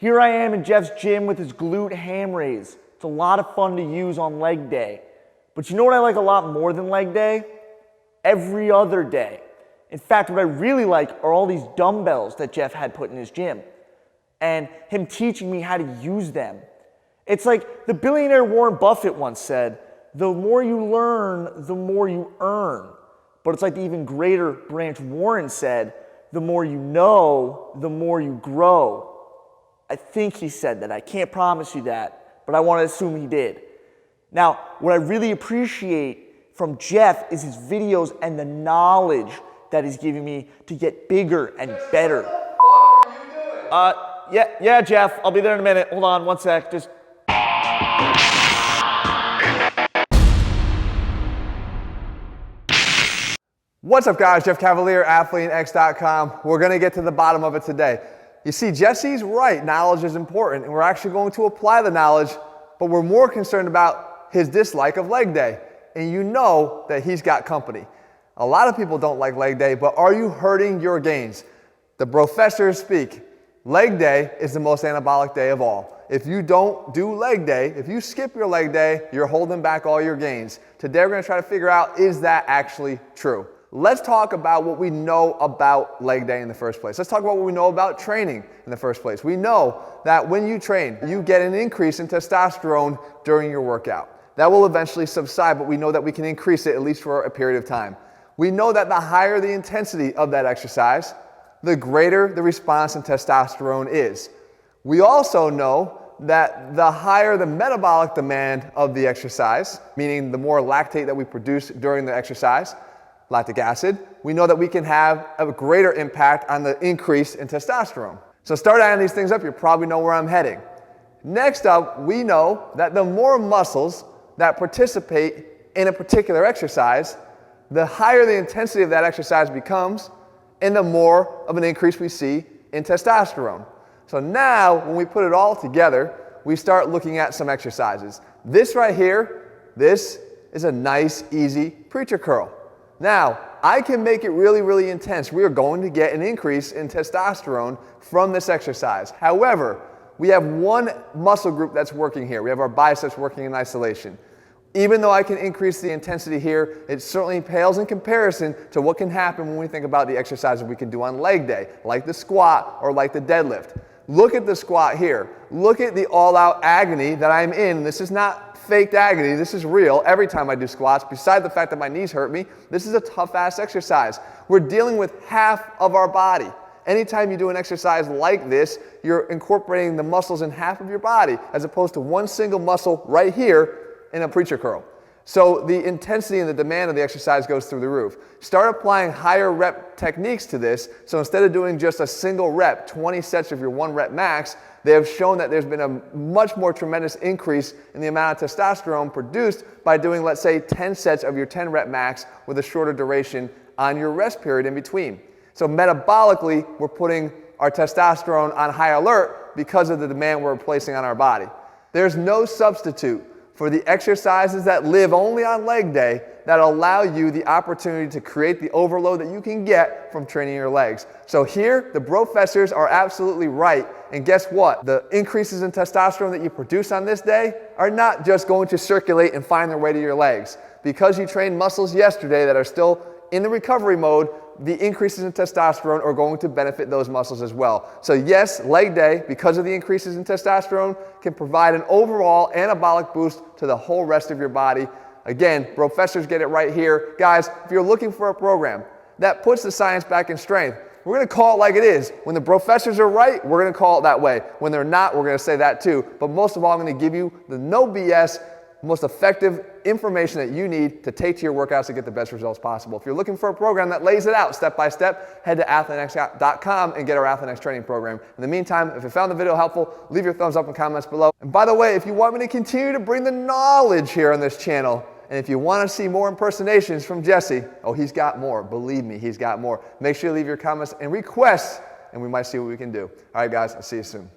Here I am in Jeff's gym with his glute ham raise. It's a lot of fun to use on leg day. But you know what I like a lot more than leg day? Every other day. In fact, what I really like are all these dumbbells that Jeff had put in his gym and him teaching me how to use them. It's like the billionaire Warren Buffett once said, the more you learn, the more you earn. But it's like the even greater Branch Warren said, the more you know, the more you grow. I think he said that. I can't promise you that, but I want to assume he did. Now, what I really appreciate from Jeff is his videos and the knowledge that he's giving me to get bigger and better. What the fuck are you doing? Yeah, Jeff, I'll be there in a minute. Hold on, one sec. Just. What's up, guys? Jeff Cavaliere, ATHLEAN-X.com. We're going to get to the bottom of it today. You see, Jesse's right. Knowledge is important, and we're actually going to apply the knowledge, but we're more concerned about his dislike of leg day. And you know that he's got company. A lot of people don't like leg day, but are you hurting your gains? The professors speak. Leg day is the most anabolic day of all. If you don't do leg day, if you skip your leg day, you're holding back all your gains. Today we're going to try to figure out, is that actually true? Let's talk about what we know about leg day in the first place. Let's talk about what we know about training in the first place. We know that when you train, you get an increase in testosterone during your workout. That will eventually subside, but we know that we can increase it at least for a period of time. We know that the higher the intensity of that exercise, the greater the response in testosterone is. We also know that the higher the metabolic demand of the exercise, meaning the more lactate that we produce during the exercise, lactic acid, we know that we can have a greater impact on the increase in testosterone. So start adding these things up, you probably know where I'm heading. Next up, we know that the more muscles that participate in a particular exercise, the higher the intensity of that exercise becomes, and the more of an increase we see in testosterone. So now, when we put it all together, we start looking at some exercises. This right here, this is a nice, easy preacher curl. Now, I can make it really, really intense. We are going to get an increase in testosterone from this exercise. However, we have one muscle group that's working here. We have our biceps working in isolation. Even though I can increase the intensity here, it certainly pales in comparison to what can happen when we think about the exercises we can do on leg day, like the squat or like the deadlift. Look at the squat here. Look at the all-out agony that I'm in. This is not faked agony, this is real. Every time I do squats, besides the fact that my knees hurt me, this is a tough-ass exercise. We're dealing with half of our body. Anytime you do an exercise like this, you're incorporating the muscles in half of your body, as opposed to one single muscle right here in a preacher curl. So the intensity and the demand of the exercise goes through the roof. Start applying higher rep techniques to this. So instead of doing just a single rep, 20 sets of your 1 rep max, they have shown that there's been a much more tremendous increase in the amount of testosterone produced by doing, let's say, 10 sets of your 10 rep max with a shorter duration on your rest period in between. So metabolically, we're putting our testosterone on high alert because of the demand we're placing on our body. There's no substitute for the exercises that live only on leg day that allow you the opportunity to create the overload that you can get from training your legs. So here, the professors are absolutely right. And guess what? The increases in testosterone that you produce on this day are not just going to circulate and find their way to your legs. Because you trained muscles yesterday that are still in the recovery mode, the increases in testosterone are going to benefit those muscles as well. So yes, leg day, because of the increases in testosterone, can provide an overall anabolic boost to the whole rest of your body. Again, professors get it right here. Guys, if you're looking for a program that puts the science back in strength, we're going to call it like it is. When the professors are right, we're going to call it that way. When they're not, we're going to say that too. But most of all, I'm going to give you the no BS, most effective information that you need to take to your workouts to get the best results possible. If you're looking for a program that lays it out step by step, head to ATHLEAN-X.com and get our ATHLEAN-X training program. In the meantime, if you found the video helpful, leave your thumbs up in comments below. And by the way, if you want me to continue to bring the knowledge here on this channel, and if you want to see more impersonations from Jesse, oh, he's got more. Believe me, he's got more. Make sure you leave your comments and requests, and we might see what we can do. All right, guys, I'll see you soon.